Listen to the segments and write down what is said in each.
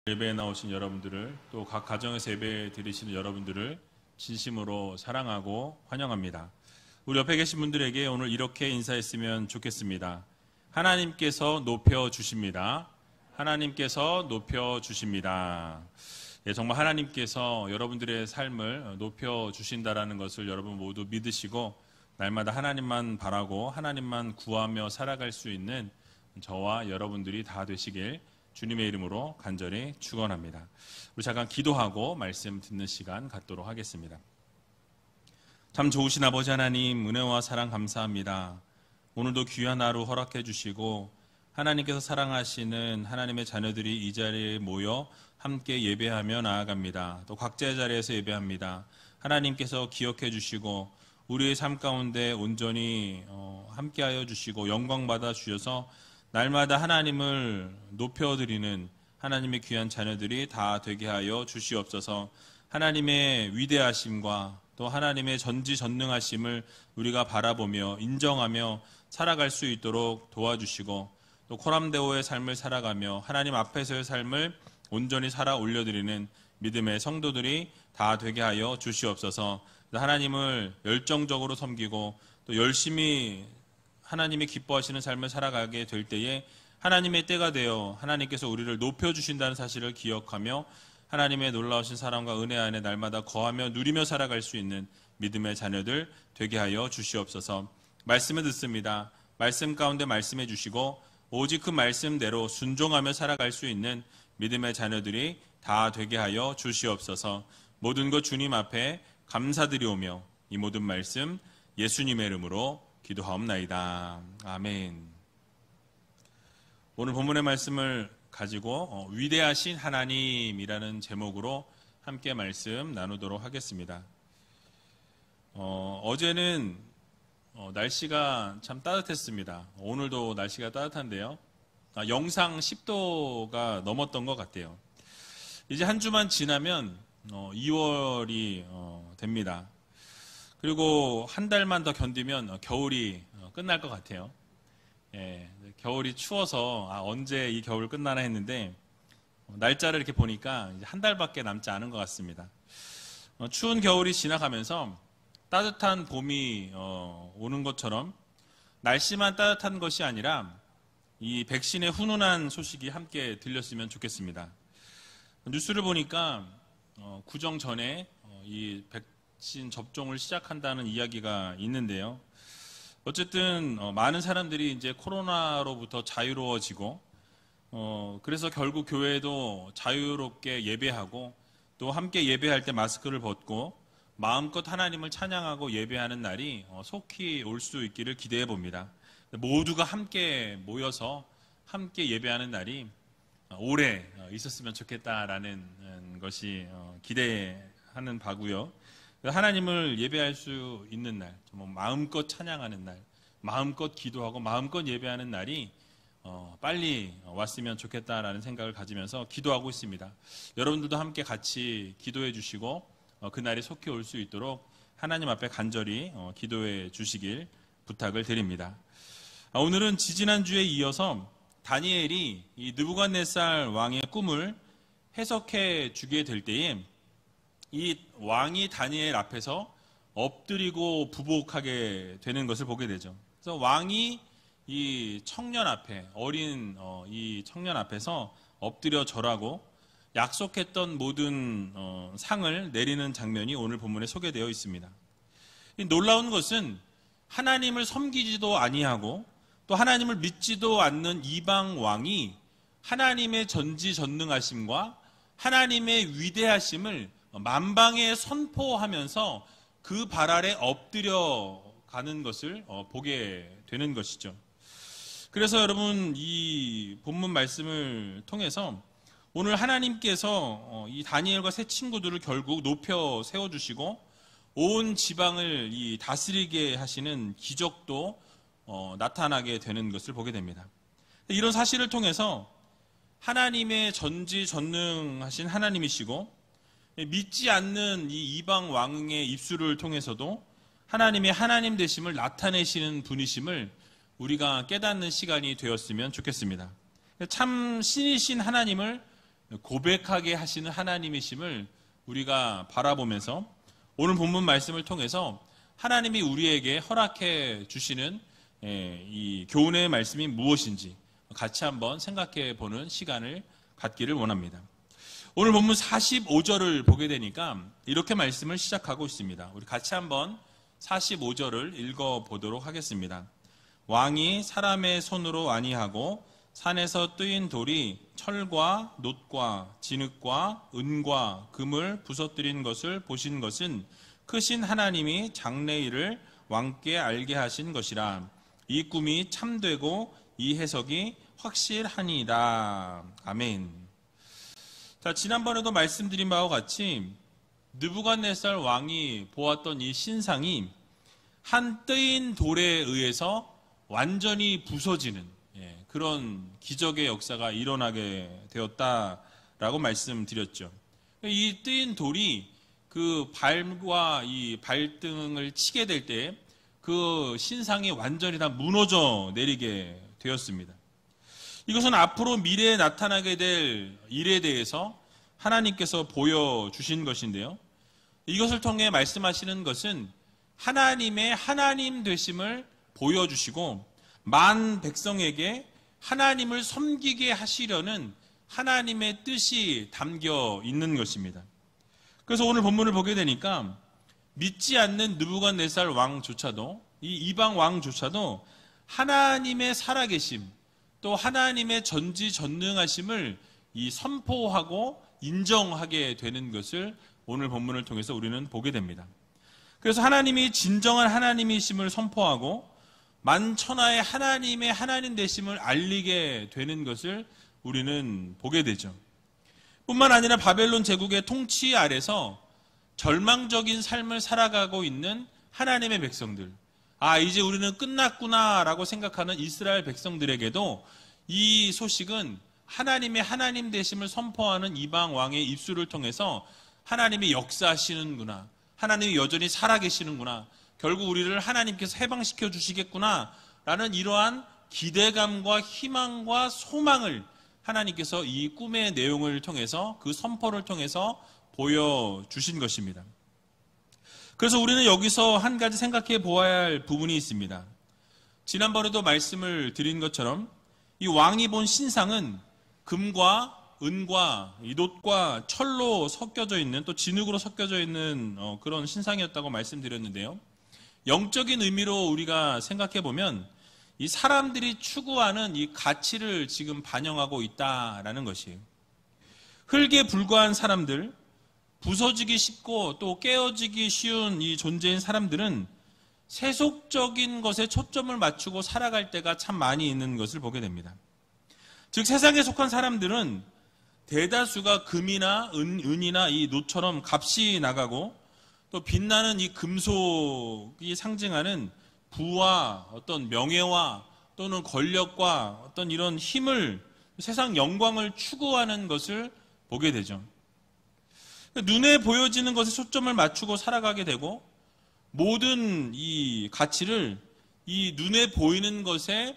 예배에 나오신 여러분들을, 또 각 가정에서 예배 드리시는 여러분들을 진심으로 사랑하고 환영합니다. 우리 옆에 계신 분들에게 오늘 이렇게 인사했으면 좋겠습니다. 하나님께서 높여주십니다. 하나님께서 높여주십니다. 정말 하나님께서 여러분들의 삶을 높여주신다라는 것을 여러분 모두 믿으시고 날마다 하나님만 바라고 하나님만 구하며 살아갈 수 있는 저와 여러분들이 다 되시길 주님의 이름으로 간절히 축원합니다. 우리 잠깐 기도하고 말씀 듣는 시간 갖도록 하겠습니다. 참 좋으신 아버지 하나님, 은혜와 사랑 감사합니다. 오늘도 귀한 하루 허락해 주시고 하나님께서 사랑하시는 하나님의 자녀들이 이 자리에 모여 함께 예배하며 나아갑니다. 또 각자의 자리에서 예배합니다. 하나님께서 기억해 주시고 우리의 삶 가운데 온전히 함께하여 주시고 영광 받아 주셔서 날마다 하나님을 높여드리는 하나님의 귀한 자녀들이 다 되게 하여 주시옵소서. 하나님의 위대하심과 또 하나님의 전지전능하심을 우리가 바라보며 인정하며 살아갈 수 있도록 도와주시고 또 코람데오의 삶을 살아가며 하나님 앞에서의 삶을 온전히 살아 올려드리는 믿음의 성도들이 다 되게 하여 주시옵소서. 하나님을 열정적으로 섬기고 또 열심히 하나님이 기뻐하시는 삶을 살아가게 될 때에 하나님의 때가 되어 하나님께서 우리를 높여주신다는 사실을 기억하며 하나님의 놀라우신 사랑과 은혜 안에 날마다 거하며 누리며 살아갈 수 있는 믿음의 자녀들 되게 하여 주시옵소서. 말씀을 듣습니다. 말씀 가운데 말씀해 주시고 오직 그 말씀대로 순종하며 살아갈 수 있는 믿음의 자녀들이 다 되게 하여 주시옵소서. 모든 것 주님 앞에 감사드리오며 이 모든 말씀 예수님의 이름으로 기도하옵나이다. 아멘. 오늘 본문의 말씀을 가지고 위대하신 하나님이라는 제목으로 함께 말씀 나누도록 하겠습니다. 어제는 날씨가 참 따뜻했습니다. 오늘도 날씨가 따뜻한데요. 영상 10도가 넘었던 것 같아요. 이제 한 주만 지나면 2월이 됩니다. 그리고 한 달만 더 견디면 겨울이 끝날 것 같아요. 겨울이 추워서 언제 이 겨울 끝나나 했는데 날짜를 이렇게 보니까 이제 한 달밖에 남지 않은 것 같습니다. 추운 겨울이 지나가면서 따뜻한 봄이 오는 것처럼 날씨만 따뜻한 것이 아니라 이 백신의 훈훈한 소식이 함께 들렸으면 좋겠습니다. 뉴스를 보니까 구정 전에 이 백신 접종을 시작한다는 이야기가 있는데요. 어쨌든 많은 사람들이 이제 코로나로부터 자유로워지고 그래서 결국 교회도 자유롭게 예배하고 또 함께 예배할 때 마스크를 벗고 마음껏 하나님을 찬양하고 예배하는 날이 속히 올 수 있기를 기대해 봅니다. 모두가 함께 모여서 함께 예배하는 날이 오래 있었으면 좋겠다라는 것이 기대하는 바고요. 하나님을 예배할 수 있는 날, 마음껏 찬양하는 날, 마음껏 기도하고 마음껏 예배하는 날이 빨리 왔으면 좋겠다라는 생각을 가지면서 기도하고 있습니다. 여러분들도 함께 같이 기도해 주시고 그날이 속히 올 수 있도록 하나님 앞에 간절히 기도해 주시길 부탁을 드립니다. 오늘은 지지난주에 이어서 다니엘이 이 느부갓네살 왕의 꿈을 해석해 주게 될 때에 이 왕이 다니엘 앞에서 엎드리고 부복하게 되는 것을 보게 되죠. 그래서 왕이 이 청년 앞에 어린 이 청년 앞에서 엎드려 절하고 약속했던 모든 상을 내리는 장면이 오늘 본문에 소개되어 있습니다. 놀라운 것은 하나님을 섬기지도 아니하고 또 하나님을 믿지도 않는 이방 왕이 하나님의 전지전능하심과 하나님의 위대하심을 만방에 선포하면서 그 발 아래 엎드려 가는 것을 보게 되는 것이죠. 그래서 여러분 이 본문 말씀을 통해서 오늘 하나님께서 이 다니엘과 세 친구들을 결국 높여 세워주시고 온 지방을 이 다스리게 하시는 기적도 나타나게 되는 것을 보게 됩니다. 이런 사실을 통해서 하나님의 전지전능하신 하나님이시고 믿지 않는 이 이방 왕의 입술을 통해서도 하나님의 하나님 되심을 나타내시는 분이심을 우리가 깨닫는 시간이 되었으면 좋겠습니다. 참 신이신 하나님을 고백하게 하시는 하나님이심을 우리가 바라보면서 오늘 본문 말씀을 통해서 하나님이 우리에게 허락해 주시는 이 교훈의 말씀이 무엇인지 같이 한번 생각해 보는 시간을 갖기를 원합니다. 오늘 본문 45절을 보게 되니까 이렇게 말씀을 시작하고 있습니다. 우리 같이 한번 45절을 읽어보도록 하겠습니다. 왕이 사람의 손으로 아니하고 산에서 뜨인 돌이 철과 놋과 진흙과 은과 금을 부서뜨린 것을 보신 것은 크신 하나님이 장래일을 왕께 알게 하신 것이라. 이 꿈이 참되고 이 해석이 확실하니이다. 아멘. 자, 지난번에도 말씀드린 바와 같이 느부갓네살 왕이 보았던 이 신상이 한 뜨인 돌에 의해서 완전히 부서지는 그런 기적의 역사가 일어나게 되었다라고 말씀드렸죠. 이 뜨인 돌이 그 발과 이 발등을 치게 될 때 그 신상이 완전히 다 무너져 내리게 되었습니다. 이것은 앞으로 미래에 나타나게 될 일에 대해서 하나님께서 보여주신 것인데요. 이것을 통해 말씀하시는 것은 하나님의 하나님 되심을 보여주시고 만 백성에게 하나님을 섬기게 하시려는 하나님의 뜻이 담겨 있는 것입니다. 그래서 오늘 본문을 보게 되니까 믿지 않는 느부갓네살 왕조차도, 이 이방 왕조차도 하나님의 살아계심, 또 하나님의 전지전능하심을 이 선포하고 인정하게 되는 것을 오늘 본문을 통해서 우리는 보게 됩니다. 그래서 하나님이 진정한 하나님이심을 선포하고 만천하의 하나님의 하나님 되심을 알리게 되는 것을 우리는 보게 되죠. 뿐만 아니라 바벨론 제국의 통치 아래서 절망적인 삶을 살아가고 있는 하나님의 백성들, 이제 우리는 끝났구나라고 생각하는 이스라엘 백성들에게도 이 소식은 하나님의 하나님 되심을 선포하는 이방 왕의 입술을 통해서 하나님이 역사하시는구나, 하나님이 여전히 살아계시는구나, 결국 우리를 하나님께서 해방시켜 주시겠구나 라는 이러한 기대감과 희망과 소망을 하나님께서 이 꿈의 내용을 통해서, 그 선포를 통해서 보여주신 것입니다. 그래서 우리는 여기서 한 가지 생각해 보아야 할 부분이 있습니다. 지난번에도 말씀을 드린 것처럼 이 왕이 본 신상은 금과 은과 이 놋과 철로 섞여져 있는, 또 진흙으로 섞여져 있는 그런 신상이었다고 말씀드렸는데요. 영적인 의미로 우리가 생각해 보면 이 사람들이 추구하는 이 가치를 지금 반영하고 있다라는 것이에요. 흙에 불과한 사람들, 부서지기 쉽고 또 깨어지기 쉬운 이 존재인 사람들은 세속적인 것에 초점을 맞추고 살아갈 때가 참 많이 있는 것을 보게 됩니다. 즉 세상에 속한 사람들은 대다수가 금이나 은이나 이 놋처럼 값이 나가고 또 빛나는 이 금속이 상징하는 부와 어떤 명예와 또는 권력과 어떤 이런 힘을, 세상 영광을 추구하는 것을 보게 되죠. 눈에 보여지는 것에 초점을 맞추고 살아가게 되고 모든 이 가치를 이 눈에 보이는 것에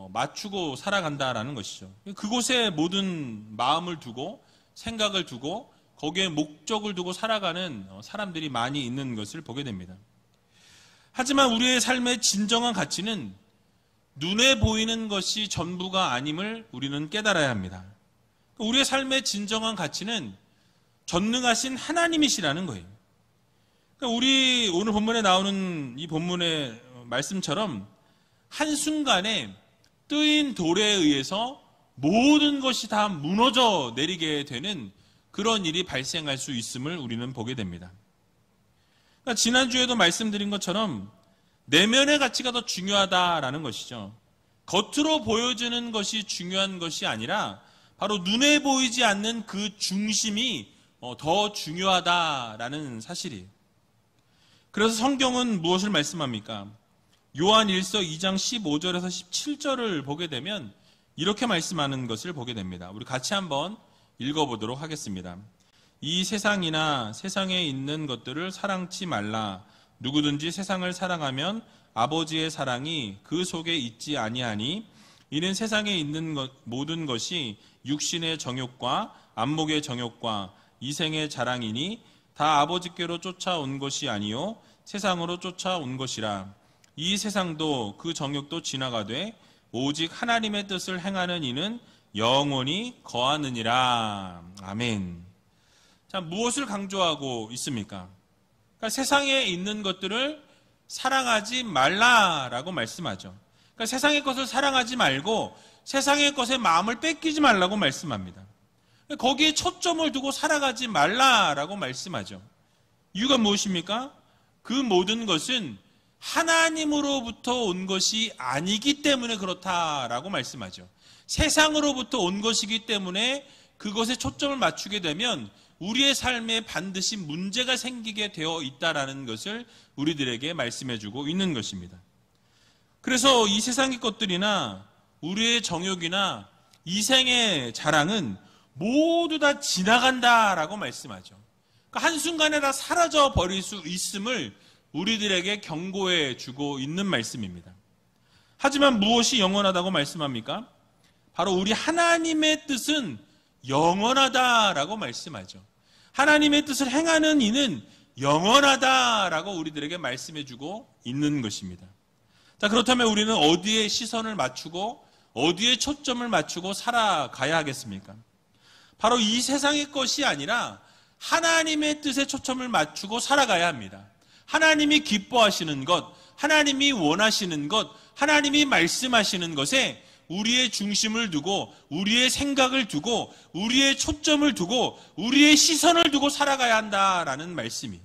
맞추고 살아간다라는 것이죠. 그곳에 모든 마음을 두고 생각을 두고 거기에 목적을 두고 살아가는 사람들이 많이 있는 것을 보게 됩니다. 하지만 우리의 삶의 진정한 가치는 눈에 보이는 것이 전부가 아님을 우리는 깨달아야 합니다. 우리의 삶의 진정한 가치는 전능하신 하나님이시라는 거예요. 그러니까 우리 오늘 본문에 나오는 이 본문의 말씀처럼 한순간에 뜨인 돌에 의해서 모든 것이 다 무너져 내리게 되는 그런 일이 발생할 수 있음을 우리는 보게 됩니다. 그러니까 지난주에도 말씀드린 것처럼 내면의 가치가 더 중요하다라는 것이죠. 겉으로 보여지는 것이 중요한 것이 아니라 바로 눈에 보이지 않는 그 중심이 더 중요하다라는 사실이에요. 그래서 성경은 무엇을 말씀합니까? 요한 1서 2장 15절에서 17절을 보게 되면 이렇게 말씀하는 것을 보게 됩니다. 우리 같이 한번 읽어보도록 하겠습니다. 이 세상이나 세상에 있는 것들을 사랑치 말라. 누구든지 세상을 사랑하면 아버지의 사랑이 그 속에 있지 아니하니 이는 세상에 있는 모든 것이 육신의 정욕과 안목의 정욕과 이생의 자랑이니 다 아버지께로 쫓아온 것이 아니요 세상으로 쫓아온 것이라. 이 세상도 그 정욕도 지나가되 오직 하나님의 뜻을 행하는 이는 영원히 거하느니라. 아멘. 자, 무엇을 강조하고 있습니까? 그러니까 세상에 있는 것들을 사랑하지 말라라고 말씀하죠. 그러니까 세상의 것을 사랑하지 말고 세상의 것에 마음을 뺏기지 말라고 말씀합니다. 거기에 초점을 두고 살아가지 말라라고 말씀하죠. 이유가 무엇입니까? 그 모든 것은 하나님으로부터 온 것이 아니기 때문에 그렇다라고 말씀하죠. 세상으로부터 온 것이기 때문에 그것에 초점을 맞추게 되면 우리의 삶에 반드시 문제가 생기게 되어 있다라는 것을 우리들에게 말씀해주고 있는 것입니다. 그래서 이 세상의 것들이나 우리의 정욕이나 이생의 자랑은 모두 다 지나간다라고 말씀하죠. 그러니까 한순간에 다 사라져 버릴 수 있음을 우리들에게 경고해 주고 있는 말씀입니다. 하지만 무엇이 영원하다고 말씀합니까? 바로 우리 하나님의 뜻은 영원하다라고 말씀하죠. 하나님의 뜻을 행하는 이는 영원하다라고 우리들에게 말씀해 주고 있는 것입니다. 자, 그렇다면 우리는 어디에 시선을 맞추고 어디에 초점을 맞추고 살아가야 하겠습니까? 바로 이 세상의 것이 아니라 하나님의 뜻에 초점을 맞추고 살아가야 합니다. 하나님이 기뻐하시는 것, 하나님이 원하시는 것, 하나님이 말씀하시는 것에 우리의 중심을 두고 우리의 생각을 두고 우리의 초점을 두고 우리의 시선을 두고 살아가야 한다라는 말씀이.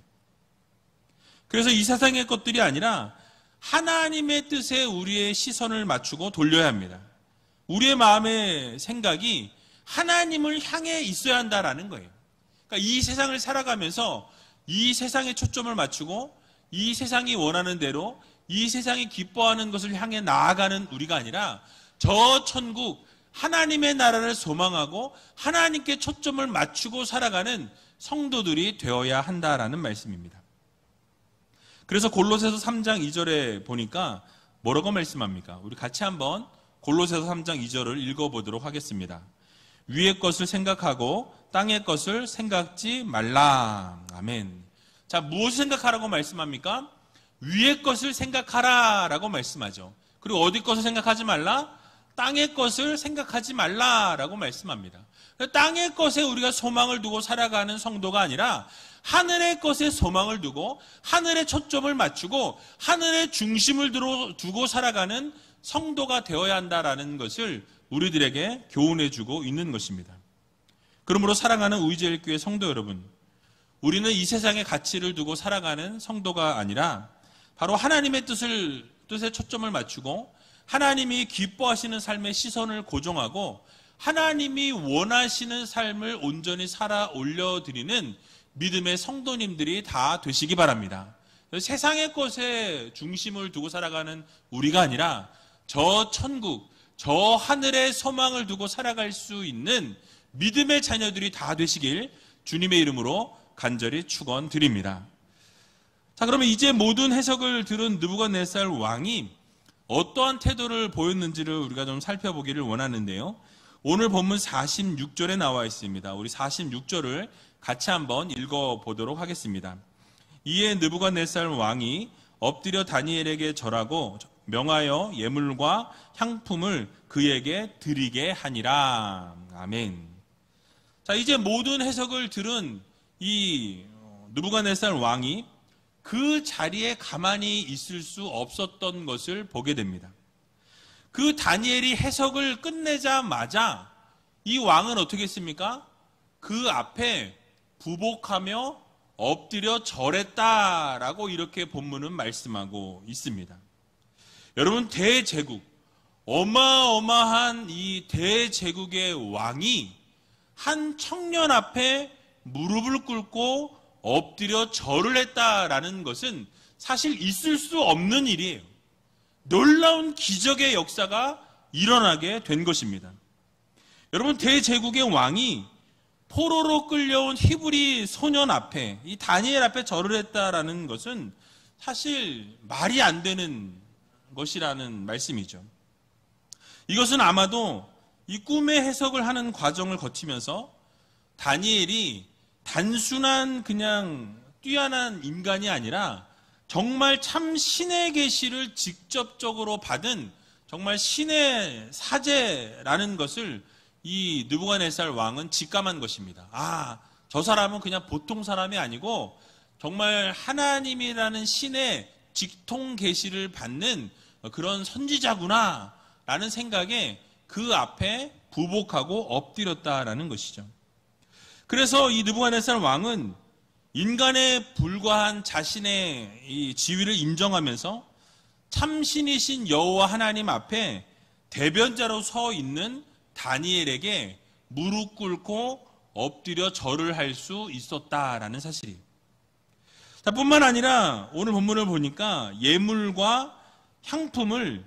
그래서 이 세상의 것들이 아니라 하나님의 뜻에 우리의 시선을 맞추고 돌려야 합니다. 우리의 마음의 생각이 하나님을 향해 있어야 한다라는 거예요. 그러니까 이 세상을 살아가면서 이 세상에 초점을 맞추고 이 세상이 원하는 대로 이 세상이 기뻐하는 것을 향해 나아가는 우리가 아니라 저 천국 하나님의 나라를 소망하고 하나님께 초점을 맞추고 살아가는 성도들이 되어야 한다라는 말씀입니다. 그래서 골로새서 3장 2절에 보니까 뭐라고 말씀합니까? 우리 같이 한번 골로새서 3장 2절을 읽어보도록 하겠습니다. 위의 것을 생각하고 땅의 것을 생각지 말라. 아멘. 자, 무엇을 생각하라고 말씀합니까? 위의 것을 생각하라라고 말씀하죠. 그리고 어디 것을 생각하지 말라? 땅의 것을 생각하지 말라라고 말씀합니다. 땅의 것에 우리가 소망을 두고 살아가는 성도가 아니라 하늘의 것에 소망을 두고 하늘에 초점을 맞추고 하늘의 중심을 두고 살아가는 성도가 되어야 한다라는 것을 우리들에게 교훈해주고 있는 것입니다. 그러므로 사랑하는 우이제일교회 성도 여러분, 우리는 이 세상의 가치를 두고 살아가는 성도가 아니라 바로 하나님의 뜻에 초점을 맞추고 하나님이 기뻐하시는 삶에 시선을 고정하고 하나님이 원하시는 삶을 온전히 살아 올려드리는 믿음의 성도님들이 다 되시기 바랍니다. 세상의 것에 중심을 두고 살아가는 우리가 아니라 저 천국, 저 하늘의 소망을 두고 살아갈 수 있는 믿음의 자녀들이 다 되시길 주님의 이름으로 간절히 축원드립니다. 자, 그러면 이제 모든 해석을 들은 느부갓네살 왕이 어떠한 태도를 보였는지를 우리가 좀 살펴보기를 원하는데요. 오늘 본문 46절에 나와 있습니다. 우리 46절을 같이 한번 읽어보도록 하겠습니다. 이에 느부갓네살 왕이 엎드려 다니엘에게 절하고 명하여 예물과 향품을 그에게 드리게 하니라. 아멘. 자, 이제 모든 해석을 들은 이 느부갓네살 왕이 그 자리에 가만히 있을 수 없었던 것을 보게 됩니다. 그 다니엘이 해석을 끝내자마자 이 왕은 어떻게 했습니까? 그 앞에 부복하며 엎드려 절했다라고 이렇게 본문은 말씀하고 있습니다. 여러분, 대제국, 어마어마한 이 대제국의 왕이 한 청년 앞에 무릎을 꿇고 엎드려 절을 했다라는 것은 사실 있을 수 없는 일이에요. 놀라운 기적의 역사가 일어나게 된 것입니다. 여러분, 대제국의 왕이 포로로 끌려온 히브리 소년 앞에, 이 다니엘 앞에 절을 했다라는 것은 사실 말이 안 되는 것이라는 말씀이죠. 이것은 아마도 이 꿈의 해석을 하는 과정을 거치면서 다니엘이 단순한 그냥 뛰어난 인간이 아니라 정말 참 신의 계시를 직접적으로 받은 정말 신의 사제라는 것을 이 느부갓네살 왕은 직감한 것입니다. 아, 저 사람은 그냥 보통 사람이 아니고 정말 하나님이라는 신의 직통 계시를 받는 그런 선지자구나 라는 생각에 그 앞에 부복하고 엎드렸다라는 것이죠. 그래서 이 느부갓네살 왕은 인간에 불과한 자신의 이 지위를 인정하면서 참신이신 여호와 하나님 앞에 대변자로 서 있는 다니엘에게 무릎 꿇고 엎드려 절을 할 수 있었다라는 사실이에요. 뿐만 아니라 오늘 본문을 보니까 예물과 향품을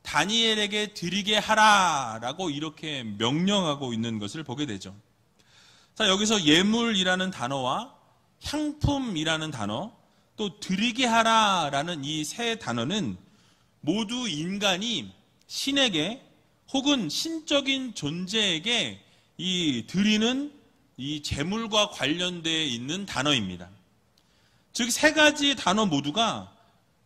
다니엘에게 드리게 하라라고 이렇게 명령하고 있는 것을 보게 되죠. 자, 여기서 예물이라는 단어와 향품이라는 단어, 또 드리게 하라라는 이 세 단어는 모두 인간이 신에게 혹은 신적인 존재에게 이 드리는 이 제물과 관련되어 있는 단어입니다. 즉, 세 가지 단어 모두가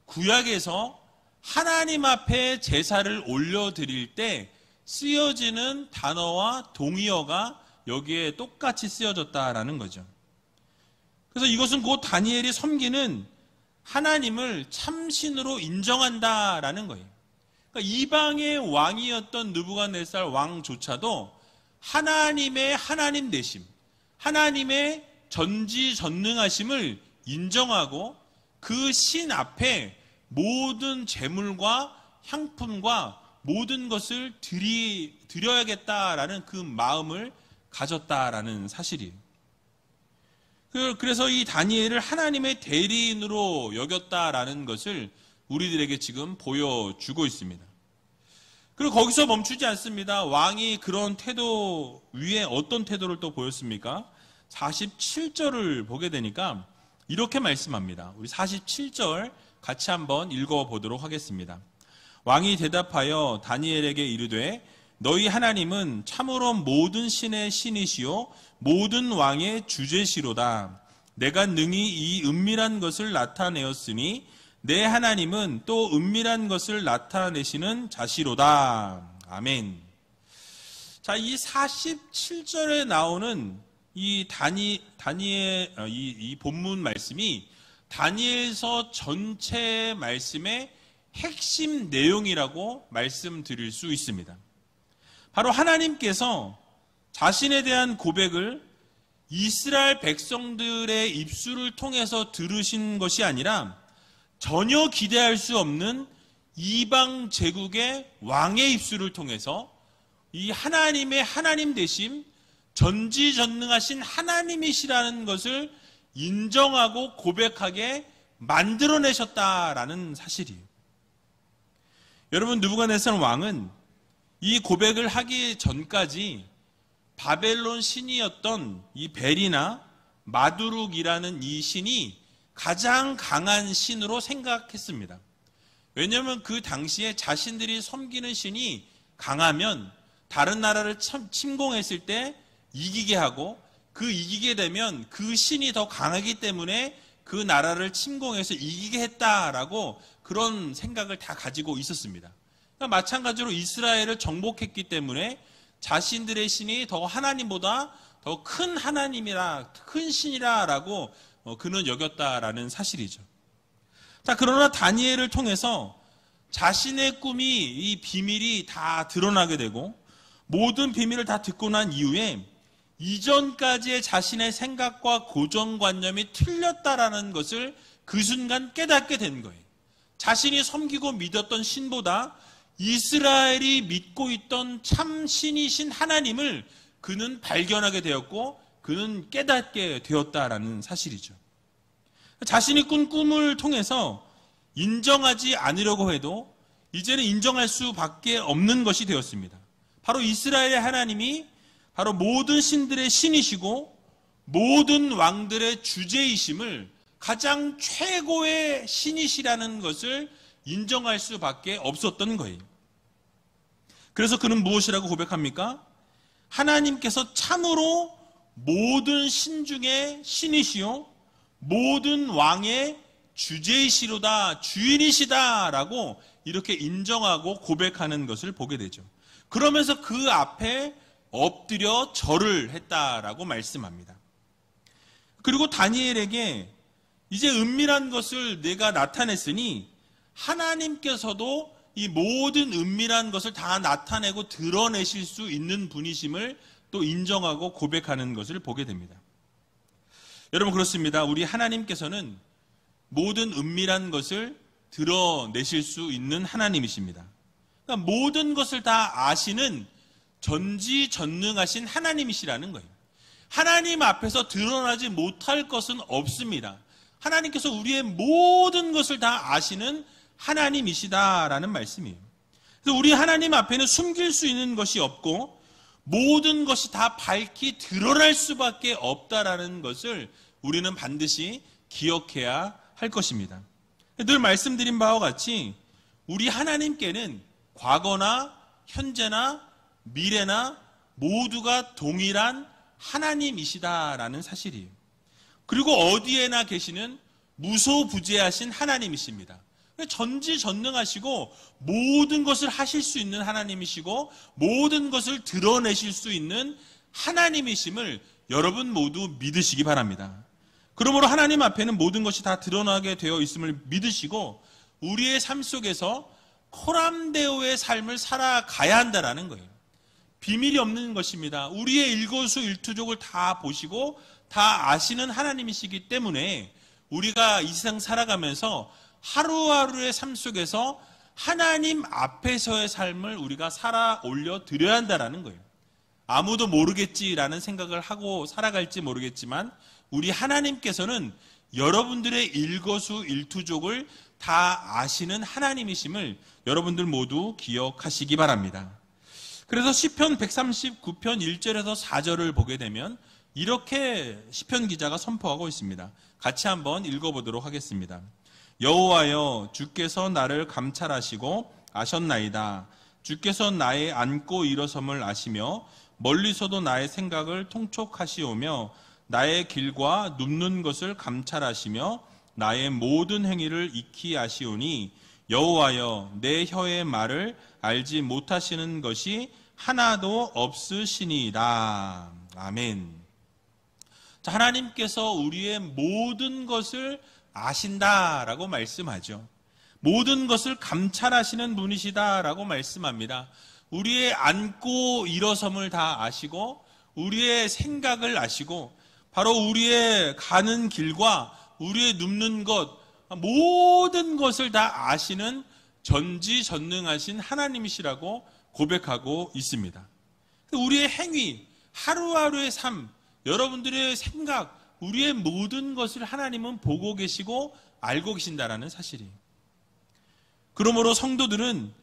구약에서 하나님 앞에 제사를 올려드릴 때 쓰여지는 단어와 동의어가 여기에 똑같이 쓰여졌다라는 거죠. 그래서 이것은 곧 다니엘이 섬기는 하나님을 참신으로 인정한다라는 거예요. 그러니까 이방의 왕이었던 느부갓네살 왕조차도 하나님의 하나님 되심, 하나님의 전지전능하심을 인정하고 그 신 앞에 모든 제물과 향품과 모든 것을 드려야겠다라는 그 마음을 가졌다라는 사실이에요. 그래서 이 다니엘을 하나님의 대리인으로 여겼다라는 것을 우리들에게 지금 보여주고 있습니다. 그리고 거기서 멈추지 않습니다. 왕이 그런 태도 위에 어떤 태도를 또 보였습니까? 47절을 보게 되니까 이렇게 말씀합니다. 우리 47절 같이 한번 읽어보도록 하겠습니다. 왕이 대답하여 다니엘에게 이르되 너희 하나님은 참으로 모든 신의 신이시요 모든 왕의 주제시로다. 내가 능히 이 은밀한 것을 나타내었으니 내 하나님은 또 은밀한 것을 나타내시는 자시로다. 아멘. 자, 이 47절에 나오는 이 이 본문 말씀이 다니엘서 전체 말씀의 핵심 내용이라고 말씀드릴 수 있습니다. 바로 하나님께서 자신에 대한 고백을 이스라엘 백성들의 입술을 통해서 들으신 것이 아니라 전혀 기대할 수 없는 이방 제국의 왕의 입술을 통해서 이 하나님의 하나님 되심, 전지전능하신 하나님이시라는 것을 인정하고 고백하게 만들어내셨다라는 사실이에요. 여러분, 느부갓네살 왕은 이 고백을 하기 전까지 바벨론 신이었던 이 벨이나 마두룩이라는 이 신이 가장 강한 신으로 생각했습니다. 왜냐하면 그 당시에 자신들이 섬기는 신이 강하면 다른 나라를 침공했을 때 이기게 하고 그 이기게 되면 그 신이 더 강하기 때문에 그 나라를 침공해서 이기게 했다라고 그런 생각을 다 가지고 있었습니다. 그러니까 마찬가지로 이스라엘을 정복했기 때문에 자신들의 신이 더 하나님보다 더 큰 하나님이라, 큰 신이라라고 그는 여겼다라는 사실이죠. 자, 그러나 다니엘을 통해서 자신의 꿈이, 이 비밀이 다 드러나게 되고 모든 비밀을 다 듣고 난 이후에 이전까지의 자신의 생각과 고정관념이 틀렸다라는 것을 그 순간 깨닫게 된 거예요. 자신이 섬기고 믿었던 신보다 이스라엘이 믿고 있던 참 신이신 하나님을 그는 발견하게 되었고 그는 깨닫게 되었다라는 사실이죠. 자신이 꾼 꿈을 통해서 인정하지 않으려고 해도 이제는 인정할 수밖에 없는 것이 되었습니다. 바로 이스라엘의 하나님이 바로 모든 신들의 신이시고 모든 왕들의 주제이심을 가장 최고의 신이시라는 것을 인정할 수밖에 없었던 거예요. 그래서 그는 무엇이라고 고백합니까? 하나님께서 참으로 모든 신 중에 신이시요 모든 왕의 주제이시로다, 주인이시다라고 이렇게 인정하고 고백하는 것을 보게 되죠. 그러면서 그 앞에 엎드려 절을 했다라고 말씀합니다. 그리고 다니엘에게 이제 은밀한 것을 내가 나타냈으니 하나님께서도 이 모든 은밀한 것을 다 나타내고 드러내실 수 있는 분이심을 또 인정하고 고백하는 것을 보게 됩니다. 여러분, 그렇습니다. 우리 하나님께서는 모든 은밀한 것을 드러내실 수 있는 하나님이십니다. 그러니까 모든 것을 다 아시는 전지전능하신 하나님이시라는 거예요. 하나님 앞에서 드러나지 못할 것은 없습니다. 하나님께서 우리의 모든 것을 다 아시는 하나님이시다라는 말씀이에요. 그래서 우리 하나님 앞에는 숨길 수 있는 것이 없고 모든 것이 다 밝히 드러날 수밖에 없다라는 것을 우리는 반드시 기억해야 할 것입니다. 늘 말씀드린 바와 같이 우리 하나님께는 과거나 현재나 미래나 모두가 동일한 하나님이시다라는 사실이에요. 그리고 어디에나 계시는 무소부재하신 하나님이십니다. 전지전능하시고 모든 것을 하실 수 있는 하나님이시고 모든 것을 드러내실 수 있는 하나님이심을 여러분 모두 믿으시기 바랍니다. 그러므로 하나님 앞에는 모든 것이 다 드러나게 되어 있음을 믿으시고 우리의 삶 속에서 코람데오의 삶을 살아가야 한다는 거예요. 비밀이 없는 것입니다. 우리의 일거수일투족을 다 보시고 다 아시는 하나님이시기 때문에 우리가 이 세상 살아가면서 하루하루의 삶 속에서 하나님 앞에서의 삶을 우리가 살아 올려 드려야 한다는 거예요. 아무도 모르겠지라는 생각을 하고 살아갈지 모르겠지만 우리 하나님께서는 여러분들의 일거수일투족을 다 아시는 하나님이심을 여러분들 모두 기억하시기 바랍니다. 그래서 시편 139편 1절에서 4절을 보게 되면 이렇게 시편 기자가 선포하고 있습니다. 같이 한번 읽어보도록 하겠습니다. 여호와여, 주께서 나를 감찰하시고 아셨나이다. 주께서 나의 앉고 일어섬을 아시며 멀리서도 나의 생각을 통촉하시오며 나의 길과 눕는 것을 감찰하시며 나의 모든 행위를 익히 아시오니 여호와여, 내 혀의 말을 알지 못하시는 것이 하나도 없으시니이다. 아멘. 자, 하나님께서 우리의 모든 것을 아신다라고 말씀하죠. 모든 것을 감찰하시는 분이시다라고 말씀합니다. 우리의 앉고 일어섬을 다 아시고 우리의 생각을 아시고 바로 우리의 가는 길과 우리의 눕는 것 모든 것을 다 아시는 전지전능하신 하나님이시라고 고백하고 있습니다. 우리의 행위, 하루하루의 삶, 여러분들의 생각, 우리의 모든 것을 하나님은 보고 계시고 알고 계신다라는 사실이에요. 그러므로 성도들은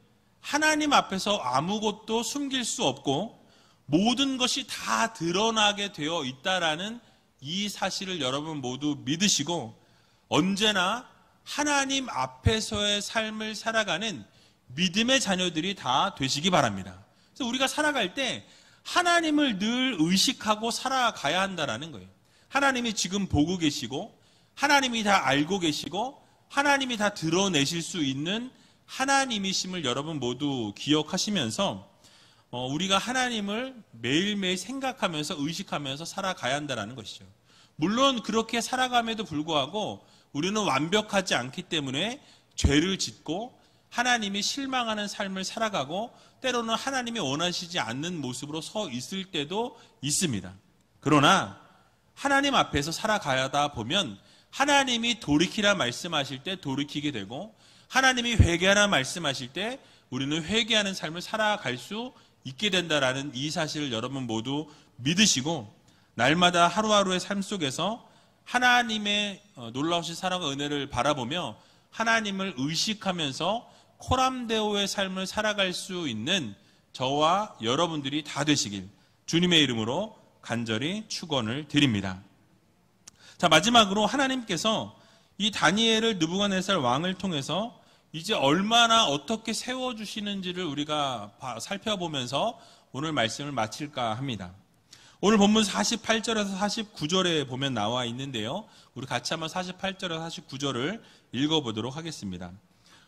하나님 앞에서 아무것도 숨길 수 없고 모든 것이 다 드러나게 되어 있다라는 이 사실을 여러분 모두 믿으시고 언제나 하나님 앞에서의 삶을 살아가는 믿음의 자녀들이 다 되시기 바랍니다. 그래서 우리가 살아갈 때 하나님을 늘 의식하고 살아가야 한다는 거예요. 하나님이 지금 보고 계시고 하나님이 다 알고 계시고 하나님이 다 드러내실 수 있는 하나님이심을 여러분 모두 기억하시면서 우리가 하나님을 매일매일 생각하면서 의식하면서 살아가야 한다는 것이죠. 물론 그렇게 살아감에도 불구하고 우리는 완벽하지 않기 때문에 죄를 짓고 하나님이 실망하는 삶을 살아가고 때로는 하나님이 원하시지 않는 모습으로 서 있을 때도 있습니다. 그러나 하나님 앞에서 살아가다 보면 하나님이 돌이키라 말씀하실 때 돌이키게 되고 하나님이 회개하라 말씀하실 때 우리는 회개하는 삶을 살아갈 수 있게 된다라는 이 사실을 여러분 모두 믿으시고 날마다 하루하루의 삶 속에서 하나님의 놀라우신 사랑과 은혜를 바라보며 하나님을 의식하면서 코람데오의 삶을 살아갈 수 있는 저와 여러분들이 다 되시길 주님의 이름으로 간절히 축원을 드립니다. 자, 마지막으로 하나님께서 이 다니엘을 느부갓네살 왕을 통해서 이제 얼마나 어떻게 세워주시는지를 우리가 살펴보면서 오늘 말씀을 마칠까 합니다. 오늘 본문 48절에서 49절에 보면 나와 있는데요. 우리 같이 한번 48절에서 49절을 읽어보도록 하겠습니다.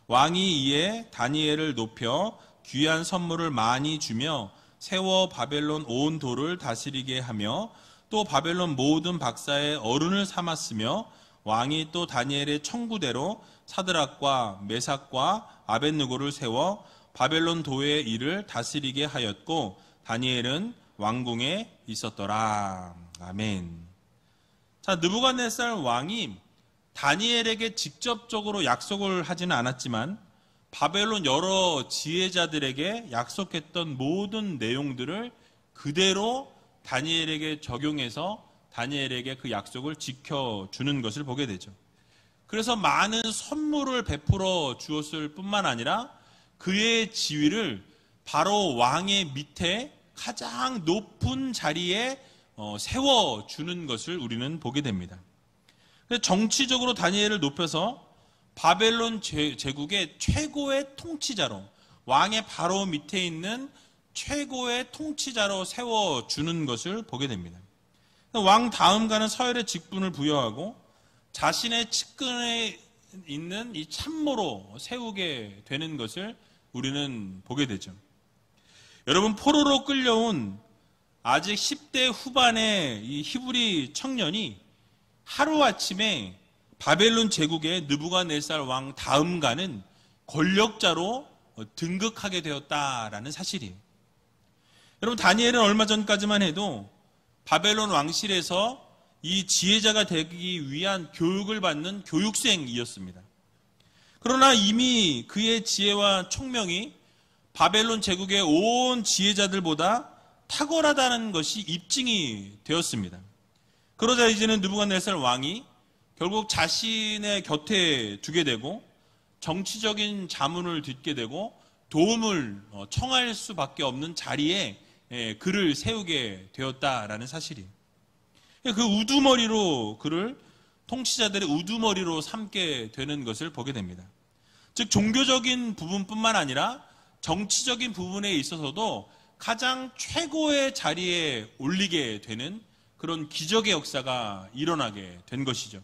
왕이 이에 다니엘을 높여 귀한 선물을 많이 주며 세워 바벨론 온 도를 다스리게 하며 또 바벨론 모든 박사의 어른을 삼았으며 왕이 또 다니엘의 청구대로 사드락과 메삭과 아벳느고를 세워 바벨론 도의 일을 다스리게 하였고 다니엘은 왕궁에 있었더라. 아멘. 자, 느부갓네살 왕이 다니엘에게 직접적으로 약속을 하지는 않았지만 바벨론 여러 지혜자들에게 약속했던 모든 내용들을 그대로 다니엘에게 적용해서 다니엘에게 그 약속을 지켜주는 것을 보게 되죠. 그래서 많은 선물을 베풀어 주었을 뿐만 아니라 그의 지위를 바로 왕의 밑에 가장 높은 자리에 세워주는 것을 우리는 보게 됩니다. 정치적으로 다니엘을 높여서 바벨론 제국의 최고의 통치자로, 왕의 바로 밑에 있는 최고의 통치자로 세워주는 것을 보게 됩니다. 왕 다음가는 서열의 직분을 부여하고 자신의 측근에 있는 이 참모로 세우게 되는 것을 우리는 보게 되죠. 여러분, 포로로 끌려온 아직 10대 후반의 이 히브리 청년이 하루아침에 바벨론 제국의 느부갓네살 왕 다음가는 권력자로 등극하게 되었다라는 사실이에요. 여러분, 다니엘은 얼마 전까지만 해도 바벨론 왕실에서 이 지혜자가 되기 위한 교육을 받는 교육생이었습니다. 그러나 이미 그의 지혜와 총명이 바벨론 제국의 온 지혜자들보다 탁월하다는 것이 입증이 되었습니다. 그러자 이제는 느부갓네살 왕이 결국 자신의 곁에 두게 되고 정치적인 자문을 듣게 되고 도움을 청할 수밖에 없는 자리에 그를 세우게 되었다라는 사실이에요. 그 우두머리로 그를 통치자들의 우두머리로 삼게 되는 것을 보게 됩니다. 즉 종교적인 부분뿐만 아니라 정치적인 부분에 있어서도 가장 최고의 자리에 올리게 되는 그런 기적의 역사가 일어나게 된 것이죠.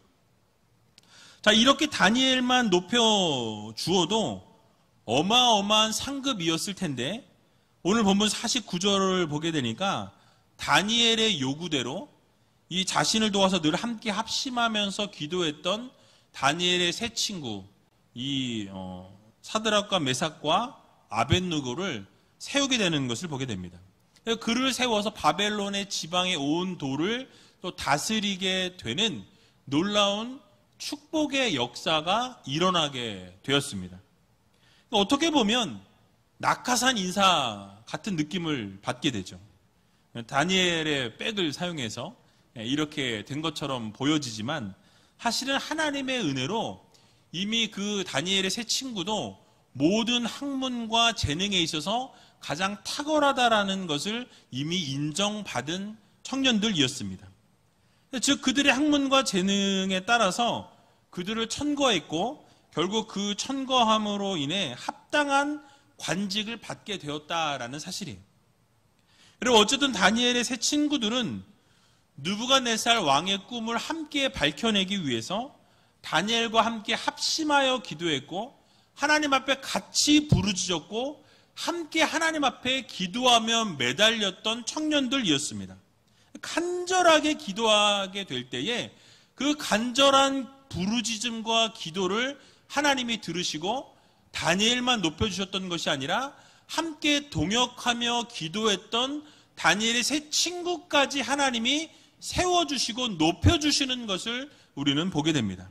자, 이렇게 다니엘만 높여 주어도 어마어마한 상급이었을 텐데 오늘 본문 49절을 보게 되니까 다니엘의 요구대로 이 자신을 도와서 늘 함께 합심하면서 기도했던 다니엘의 세 친구 이 사드락과 메삭과 아벳느고를 세우게 되는 것을 보게 됩니다. 그를 세워서 바벨론의 지방의 온 도를 또 다스리게 되는 놀라운 축복의 역사가 일어나게 되었습니다. 어떻게 보면 낙하산 인사 같은 느낌을 받게 되죠. 다니엘의 백을 사용해서 이렇게 된 것처럼 보여지지만 사실은 하나님의 은혜로 이미 그 다니엘의 세 친구도 모든 학문과 재능에 있어서 가장 탁월하다라는 것을 이미 인정받은 청년들이었습니다. 즉 그들의 학문과 재능에 따라서 그들을 천거했고 결국 그 천거함으로 인해 합당한 관직을 받게 되었다라는 사실이에요. 그리고 어쨌든 다니엘의 세 친구들은 느부갓네살 왕의 꿈을 함께 밝혀내기 위해서 다니엘과 함께 합심하여 기도했고 하나님 앞에 같이 부르짖었고 함께 하나님 앞에 기도하며 매달렸던 청년들이었습니다. 간절하게 기도하게 될 때에 그 간절한 부르짖음과 기도를 하나님이 들으시고 다니엘만 높여주셨던 것이 아니라 함께 동역하며 기도했던 다니엘의 세 친구까지 하나님이 세워주시고 높여주시는 것을 우리는 보게 됩니다.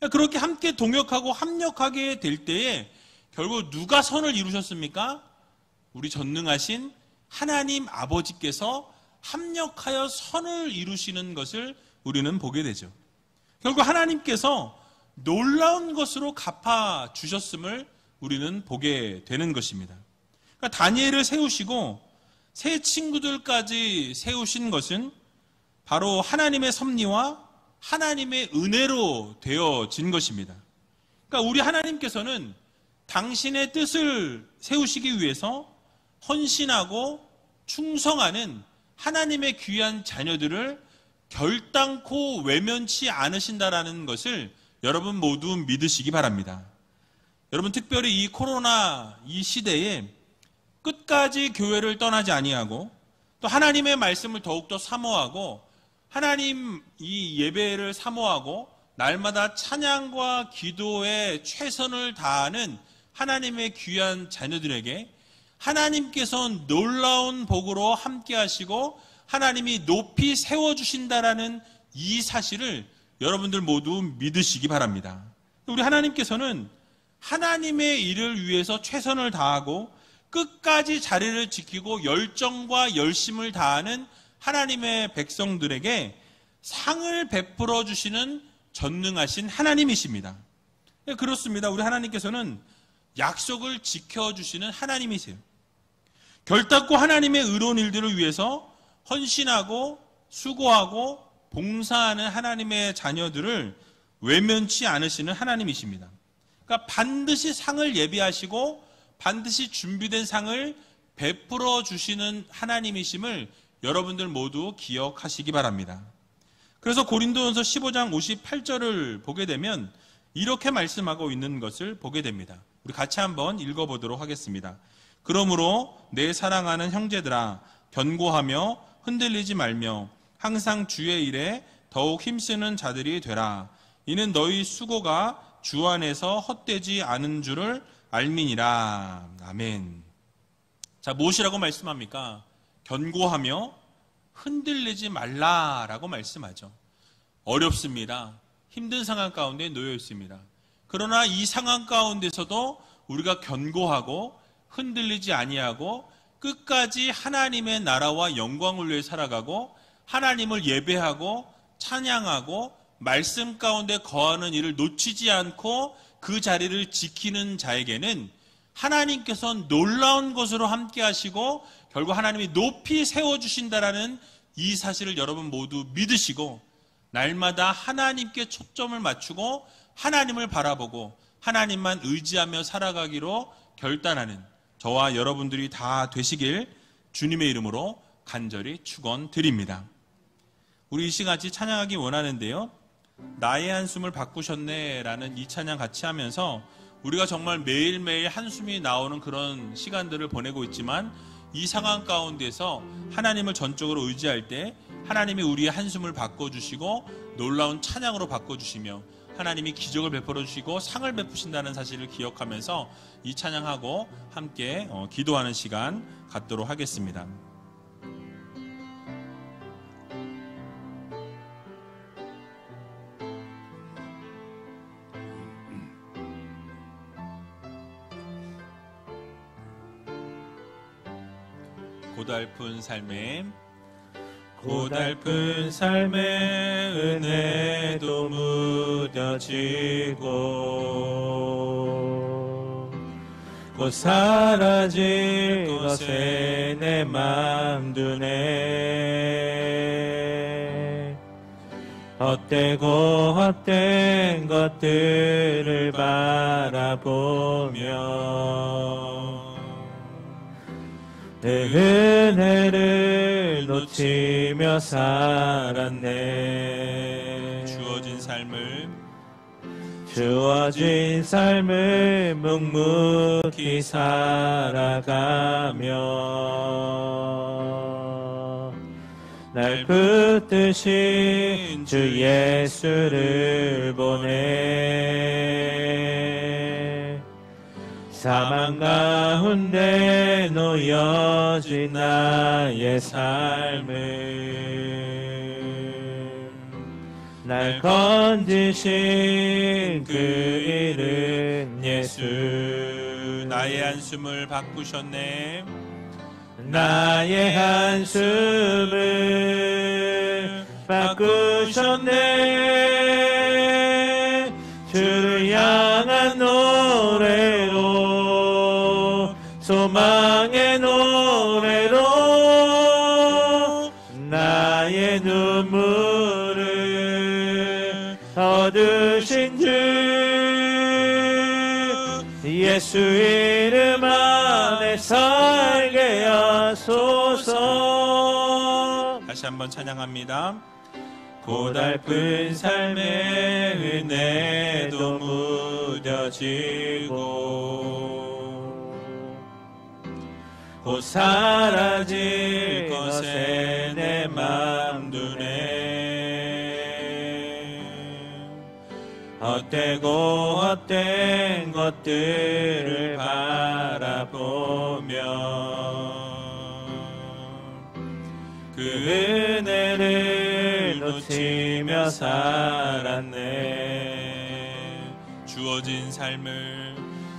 그렇게 함께 동역하고 합력하게 될 때에 결국 누가 선을 이루셨습니까? 우리 전능하신 하나님 아버지께서 합력하여 선을 이루시는 것을 우리는 보게 되죠. 결국 하나님께서 놀라운 것으로 갚아주셨음을 우리는 보게 되는 것입니다. 그러니까 다니엘을 세우시고 세 친구들까지 세우신 것은 바로 하나님의 섭리와 하나님의 은혜로 되어진 것입니다. 그러니까 우리 하나님께서는 당신의 뜻을 세우시기 위해서 헌신하고 충성하는 하나님의 귀한 자녀들을 결단코 외면치 않으신다라는 것을 여러분 모두 믿으시기 바랍니다. 여러분, 특별히 이 코로나 이 시대에 끝까지 교회를 떠나지 아니하고 또 하나님의 말씀을 더욱더 사모하고 하나님 이 예배를 사모하고 날마다 찬양과 기도에 최선을 다하는 하나님의 귀한 자녀들에게 하나님께서 놀라운 복으로 함께 하시고 하나님이 높이 세워주신다라는 이 사실을 여러분들 모두 믿으시기 바랍니다. 우리 하나님께서는 하나님의 일을 위해서 최선을 다하고 끝까지 자리를 지키고 열정과 열심을 다하는 하나님의 백성들에게 상을 베풀어 주시는 전능하신 하나님이십니다. 그렇습니다. 우리 하나님께서는 약속을 지켜주시는 하나님이세요. 결단코 하나님의 의로운 일들을 위해서 헌신하고 수고하고 봉사하는 하나님의 자녀들을 외면치 않으시는 하나님이십니다. 그러니까 반드시 상을 예비하시고 반드시 준비된 상을 베풀어 주시는 하나님이심을 여러분들 모두 기억하시기 바랍니다. 그래서 고린도전서 15장 58절을 보게 되면 이렇게 말씀하고 있는 것을 보게 됩니다. 우리 같이 한번 읽어보도록 하겠습니다. 그러므로 내 사랑하는 형제들아, 견고하며 흔들리지 말며 항상 주의 일에 더욱 힘쓰는 자들이 되라. 이는 너희 수고가 주 안에서 헛되지 않은 줄을 알미니라. 아멘. 자, 무엇이라고 말씀합니까? 견고하며 흔들리지 말라라고 말씀하죠. 어렵습니다. 힘든 상황 가운데 놓여 있습니다. 그러나 이 상황 가운데서도 우리가 견고하고 흔들리지 아니하고 끝까지 하나님의 나라와 영광을 위해 살아가고 하나님을 예배하고 찬양하고 말씀 가운데 거하는 일을 놓치지 않고 그 자리를 지키는 자에게는 하나님께서 놀라운 것으로 함께 하시고 결국 하나님이 높이 세워주신다라는 이 사실을 여러분 모두 믿으시고 날마다 하나님께 초점을 맞추고 하나님을 바라보고 하나님만 의지하며 살아가기로 결단하는 저와 여러분들이 다 되시길 주님의 이름으로 간절히 축원드립니다. 우리 이 시간같이 찬양하기 원하는데요. 나의 한숨을 바꾸셨네 라는 이 찬양 같이 하면서 우리가 정말 매일매일 한숨이 나오는 그런 시간들을 보내고 있지만 이 상황 가운데서 하나님을 전적으로 의지할 때 하나님이 우리의 한숨을 바꿔주시고 놀라운 찬양으로 바꿔주시며 하나님이 기적을 베풀어 주시고 상을 베푸신다는 사실을 기억하면서 이 찬양하고 함께 기도하는 시간 갖도록 하겠습니다. 고달픈 삶의 은혜도 무뎌지고 곧 사라질 것에 내 맘 두네. 헛되고 헛된 것들을 바라보며 내 은혜를 놓치며 살았네. 주어진 삶을 묵묵히 살아가며 날 붙드신 주 예수를 보내. 사망 가운데 놓여진 나의 삶을 날 건지신 그 이름 예수. 나의 한숨을 바꾸셨네. 나의 한숨을 바꾸셨네. 주를 향한 노래로 소망의 노래로 나의 눈물을 얻으신 주 예수 이름 안에 살게 하소서. 다시 한번 찬양합니다. 고달픈 삶의 은혜도 무뎌지고 곧 사라질 것에 내 맘 두네. 헛되고 헛된 것들을 바라보며 그 은혜를 놓치며 살았네.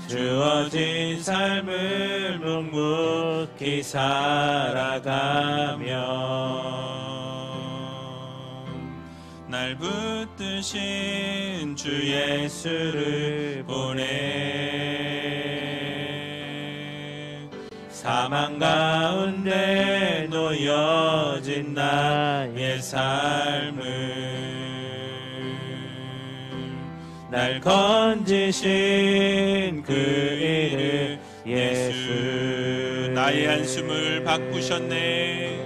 주어진 삶을 묵묵히 살아가며 날 붙드신 주 예수를 보내. 사망 가운데 놓여진 나의 삶을 날 건지신 그 이름 예수. 나의 한숨을 바꾸셨네.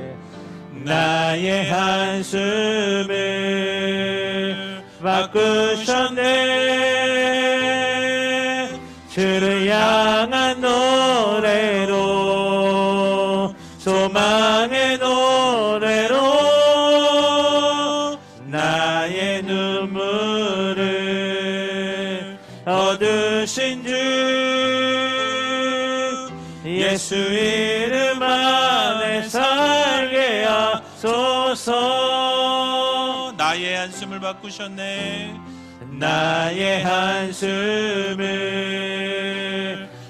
나의 한숨을 바꾸셨네. 주를 향한 노래로 소망의 노래로 나의 눈물을 얻으신 주 예수 이름 안에 살게 하소서. 나의 한숨을 바꾸셨네. 나의 한숨을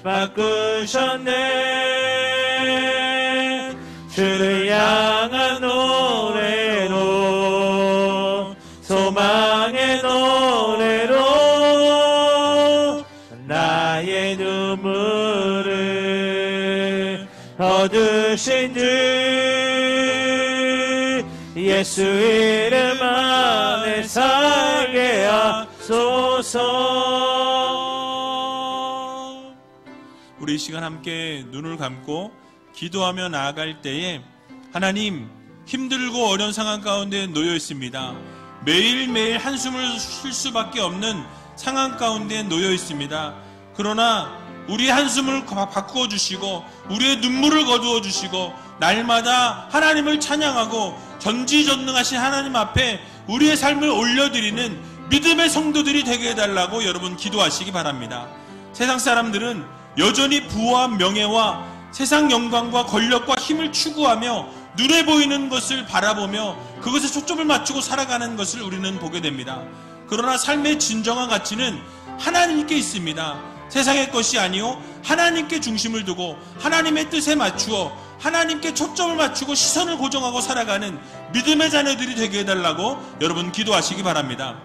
바꾸셨네. 주를 향한 노래로 소망의 노래로 나의 눈물을 얻으신 주 예수 이름 안에 살게 하소서. 우리 이 시간 함께 눈을 감고 기도하며 나아갈 때에 하나님, 힘들고 어려운 상황 가운데 놓여 있습니다. 매일매일 한숨을 쉴 수밖에 없는 상황 가운데 놓여 있습니다. 그러나 우리의 한숨을 바꾸어 주시고 우리의 눈물을 거두어 주시고 날마다 하나님을 찬양하고 전지전능하신 하나님 앞에 우리의 삶을 올려드리는 믿음의 성도들이 되게 해달라고 여러분 기도하시기 바랍니다. 세상 사람들은 여전히 부와 명예와 세상 영광과 권력과 힘을 추구하며 눈에 보이는 것을 바라보며 그것에 초점을 맞추고 살아가는 것을 우리는 보게 됩니다. 그러나 삶의 진정한 가치는 하나님께 있습니다. 세상의 것이 아니요 하나님께 중심을 두고 하나님의 뜻에 맞추어 하나님께 초점을 맞추고 시선을 고정하고 살아가는 믿음의 자녀들이 되게 해달라고 여러분 기도하시기 바랍니다.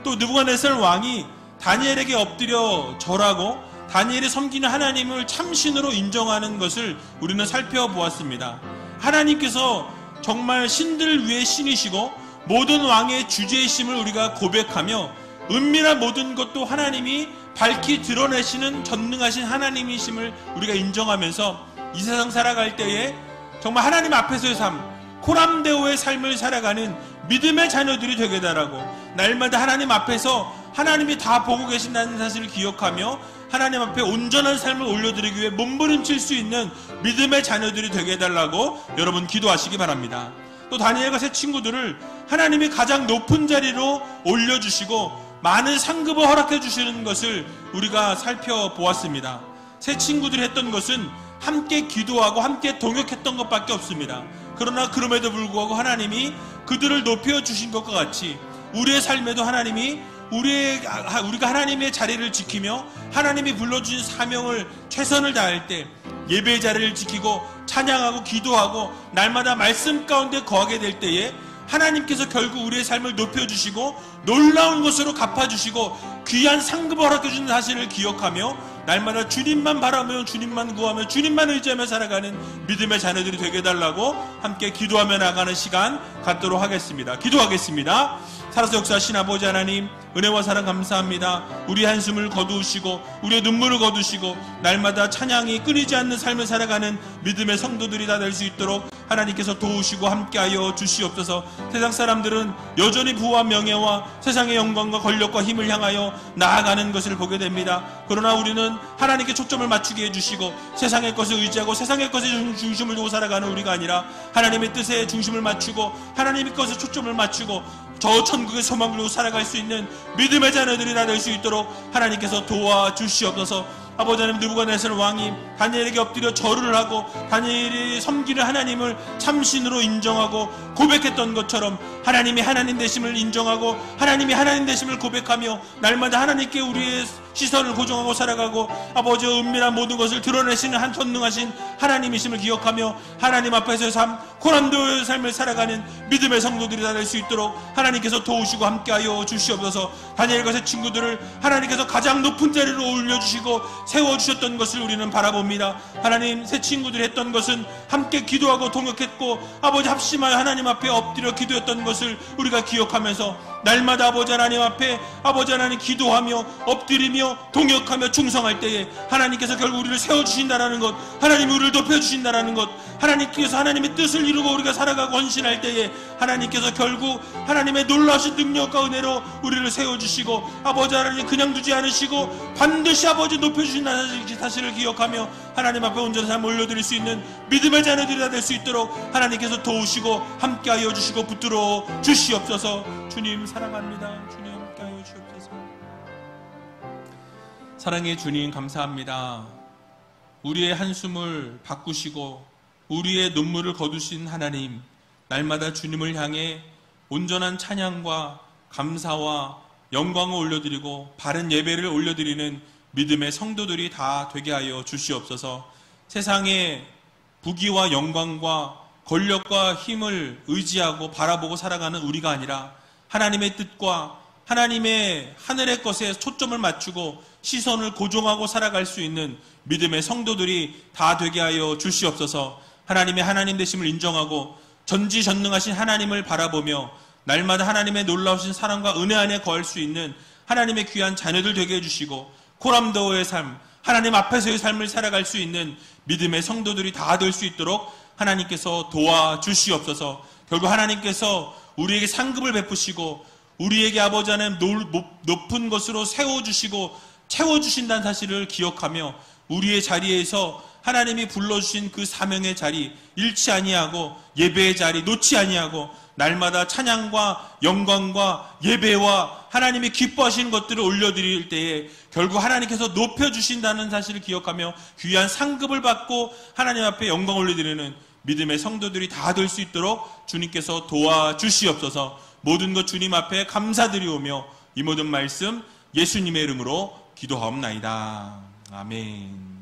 또 느부갓네살 왕이 다니엘에게 엎드려 절하고 다니엘이 섬기는 하나님을 참신으로 인정하는 것을 우리는 살펴보았습니다. 하나님께서 정말 신들 위에 신이시고 모든 왕의 주제이심을 우리가 고백하며 은밀한 모든 것도 하나님이 밝히 드러내시는 전능하신 하나님이심을 우리가 인정하면서 이 세상 살아갈 때에 정말 하나님 앞에서의 삶, 코람데오의 삶을 살아가는 믿음의 자녀들이 되게 해달라고 날마다 하나님 앞에서 하나님이 다 보고 계신다는 사실을 기억하며 하나님 앞에 온전한 삶을 올려드리기 위해 몸부림칠 수 있는 믿음의 자녀들이 되게 해달라고 여러분 기도하시기 바랍니다. 또 다니엘과 세 친구들을 하나님이 가장 높은 자리로 올려주시고 많은 상급을 허락해 주시는 것을 우리가 살펴보았습니다. 세 친구들이 했던 것은 함께 기도하고 함께 동역했던 것밖에 없습니다. 그러나 그럼에도 불구하고 하나님이 그들을 높여주신 것과 같이 우리의 삶에도 하나님이 우리가 하나님의 자리를 지키며 하나님이 불러주신 사명을 최선을 다할 때 예배의 자리를 지키고 찬양하고 기도하고 날마다 말씀 가운데 거하게 될 때에 하나님께서 결국 우리의 삶을 높여주시고 놀라운 것으로 갚아주시고 귀한 상급을 허락해주는 사실을 기억하며 날마다 주님만 바라며 주님만 구하며 주님만 의지하며 살아가는 믿음의 자녀들이 되게 해달라고 함께 기도하며 나가는 시간 갖도록 하겠습니다. 기도하겠습니다. 살아서 역사하신 아버지 하나님, 은혜와 사랑 감사합니다. 우리 한숨을 거두시고 우리의 눈물을 거두시고 날마다 찬양이 끊이지 않는 삶을 살아가는 믿음의 성도들이 다 될 수 있도록 하나님께서 도우시고 함께하여 주시옵소서. 세상 사람들은 여전히 부와 명예와 세상의 영광과 권력과 힘을 향하여 나아가는 것을 보게 됩니다. 그러나 우리는 하나님께 초점을 맞추게 해주시고 세상의 것을 의지하고 세상의 것에 중심을 두고 살아가는 우리가 아니라 하나님의 뜻에 중심을 맞추고 하나님의 것에 초점을 맞추고 저 천국의 소망을 두고 살아갈 수 있는 믿음의 자녀들이 다 될 수 있도록 하나님께서 도와주시옵소서. 아버지 하나님, 느부갓네살 왕이 다니엘에게 엎드려 절을 하고 다니엘이 섬기는 하나님을 참신으로 인정하고 고백했던 것처럼 하나님이 하나님 되심을 인정하고 하나님이 하나님 되심을 고백하며 날마다 하나님께 우리의 시선을 고정하고 살아가고 아버지의 은밀한 모든 것을 드러내시는 한 전능하신 하나님이심을 기억하며 하나님 앞에서의 삶, 고난도의 삶을 살아가는 믿음의 성도들이 다 될 수 있도록 하나님께서 도우시고 함께하여 주시옵소서. 다니엘과 새 친구들을 하나님께서 가장 높은 자리로 올려주시고 세워주셨던 것을 우리는 바라봅니다. 하나님, 새 친구들이 했던 것은 함께 기도하고 동역했고 아버지 합심하여 하나님 앞에 엎드려 기도했던 것을 우리가 기억하면서 날마다 아버지 하나님 앞에 아버지 하나님 기도하며 엎드리며 동역하며 충성할 때에 하나님께서 결국 우리를 세워주신다라는 것, 하나님이 우리를 높여주신다라는 것, 하나님께서 하나님의 뜻을 이루고 우리가 살아가고 헌신할 때에 하나님께서 결국 하나님의 놀라우신 능력과 은혜로 우리를 세워주시고 아버지 하나님 그냥 두지 않으시고 반드시 아버지 높여주신다는 사실을 기억하며 하나님 앞에 온전한 삶을 올려드릴 수 있는 믿음의 자녀들이 다 될 수 있도록 하나님께서 도우시고 함께하여 주시고 붙들어 주시옵소서. 주님 사랑합니다. 주님 함께하여 주옵소서. 사랑의 주님 감사합니다. 우리의 한숨을 바꾸시고 우리의 눈물을 거두신 하나님, 날마다 주님을 향해 온전한 찬양과 감사와 영광을 올려드리고 바른 예배를 올려드리는 믿음의 성도들이 다 되게 하여 주시옵소서. 세상의 부귀와 영광과 권력과 힘을 의지하고 바라보고 살아가는 우리가 아니라 하나님의 뜻과 하나님의 하늘의 것에 초점을 맞추고 시선을 고정하고 살아갈 수 있는 믿음의 성도들이 다 되게 하여 주시옵소서. 하나님의 하나님 되심을 인정하고 전지전능하신 하나님을 바라보며 날마다 하나님의 놀라우신 사랑과 은혜 안에 거할 수 있는 하나님의 귀한 자녀들 되게 해주시고 고난도의 삶, 하나님 앞에서의 삶을 살아갈 수 있는 믿음의 성도들이 다 될 수 있도록 하나님께서 도와주시옵소서. 결국 하나님께서 우리에게 상급을 베푸시고 우리에게 아버지 하나님 높은 것으로 세워주시고 채워주신다는 사실을 기억하며 우리의 자리에서 하나님이 불러주신 그 사명의 자리 잃지 아니하고 예배의 자리 놓지 아니하고 날마다 찬양과 영광과 예배와 하나님이 기뻐하시는 것들을 올려드릴 때에 결국 하나님께서 높여주신다는 사실을 기억하며 귀한 상급을 받고 하나님 앞에 영광을 올려드리는 믿음의 성도들이 다 될 수 있도록 주님께서 도와주시옵소서. 모든 것 주님 앞에 감사드리오며 이 모든 말씀 예수님의 이름으로 기도하옵나이다. 아멘.